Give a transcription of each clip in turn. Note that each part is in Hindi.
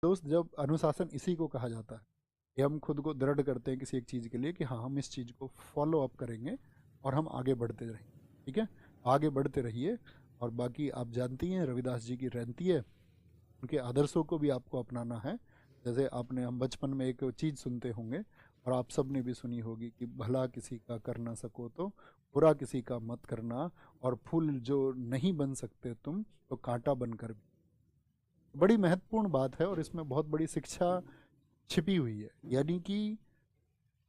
दोस्त, जब अनुशासन इसी को कहा जाता है कि हम खुद को दृढ़ करते हैं किसी एक चीज़ के लिए कि हाँ, हम इस चीज़ को फॉलो अप करेंगे और हम आगे बढ़ते रहेंगे। ठीक है, आगे बढ़ते रहिए। और बाकी आप जानती हैं रविदास जी की रहती है, उनके आदर्शों को भी आपको अपनाना है। जैसे आपने, हम बचपन में एक चीज़ सुनते होंगे और आप सब ने भी सुनी होगी कि भला किसी का कर ना सको तो बुरा किसी का मत करना, और फूल जो नहीं बन सकते तुम तो कांटा बनकर भी। बड़ी महत्वपूर्ण बात है और इसमें बहुत बड़ी शिक्षा छिपी हुई है। यानी कि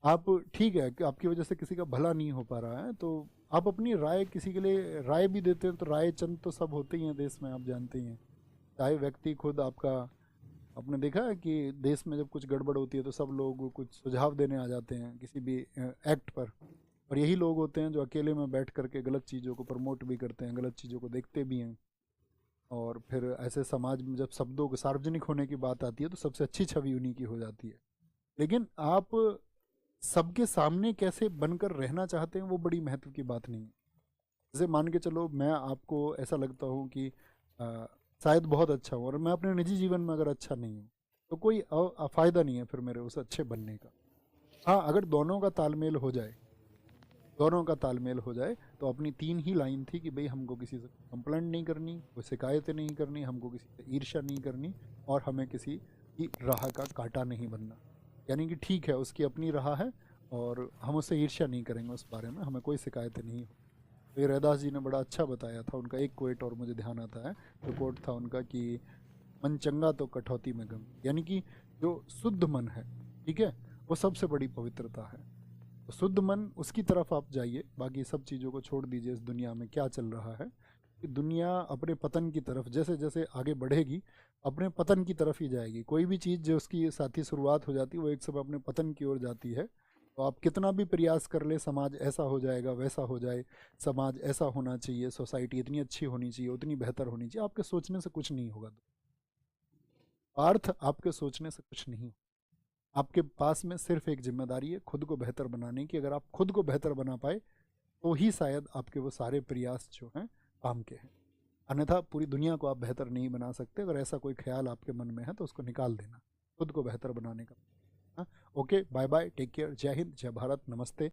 आप, ठीक है कि आपकी वजह से किसी का भला नहीं हो पा रहा है, तो आप अपनी राय किसी के लिए राय भी देते हैं, तो राय चंद तो सब होते ही हैं देश में, आप जानते ही हैं। चाहे व्यक्ति खुद आपका, आपने देखा है कि देश में जब कुछ गड़बड़ होती है तो सब लोग कुछ सुझाव देने आ जाते हैं किसी भी एक्ट पर, और यही लोग होते हैं जो अकेले में बैठ करके गलत चीज़ों को प्रमोट भी करते हैं, गलत चीज़ों को देखते भी हैं। और फिर ऐसे समाज में जब शब्दों के सार्वजनिक होने की बात आती है तो सबसे अच्छी छवि उन्हीं की हो जाती है। लेकिन आप सबके सामने कैसे बनकर रहना चाहते हैं वो बड़ी महत्व की बात नहीं है। जैसे मान के चलो मैं आपको ऐसा लगता हूँ कि अ, शायद बहुत अच्छा हूँ और मैं अपने निजी जीवन में अगर अच्छा नहीं हूँ, तो कोई फ़ायदा नहीं है फिर मेरे उस अच्छे बनने का। हाँ, अगर दोनों का तालमेल हो जाए, दोनों का तालमेल हो जाए, तो अपनी 3 ही लाइन थी कि भाई हमको किसी से कंप्लेंट नहीं करनी, कोई शिकायतें नहीं करनी, हमको किसी से ईर्ष्या नहीं करनी, और हमें किसी की राह का कांटा नहीं बनना। यानी कि ठीक है, उसकी अपनी राह है और हम उससे ईर्ष्या नहीं करेंगे, उस बारे में हमें कोई शिकायतें नहीं हो। तो ये रैदास जी ने बड़ा अच्छा बताया था। उनका एक कोट और मुझे ध्यान आता है, तो कोट था उनका कि मन चंगा तो कटौती में गम। यानी कि जो शुद्ध मन है, ठीक है, वो सबसे बड़ी पवित्रता है। तो शुद्ध मन, उसकी तरफ आप जाइए, बाकी सब चीज़ों को छोड़ दीजिए। इस दुनिया में क्या चल रहा है कि दुनिया अपने पतन की तरफ जैसे जैसे आगे बढ़ेगी, अपने पतन की तरफ ही जाएगी। कोई भी चीज़ जो उसकी साथी शुरुआत हो जाती है वो एक समय अपने पतन की ओर जाती है। तो आप कितना भी प्रयास कर ले, समाज ऐसा हो जाएगा, वैसा हो जाए, समाज ऐसा होना चाहिए, सोसाइटी इतनी अच्छी होनी चाहिए, उतनी बेहतर होनी चाहिए, आपके सोचने से कुछ नहीं होगा। अर्थ आपके सोचने से कुछ नहीं। आपके पास में सिर्फ एक जिम्मेदारी है, खुद को बेहतर बनाने की। अगर आप खुद को बेहतर बना पाए तो ही शायद आपके वो सारे प्रयास जो हैं काम के हैं। अन्यथा पूरी दुनिया को आप बेहतर नहीं बना सकते। अगर ऐसा कोई ख्याल आपके मन में है तो उसको निकाल देना, खुद को बेहतर बनाने का। हाँ, okay, bye bye, take care, Jai Hind, जय भारत, नमस्ते।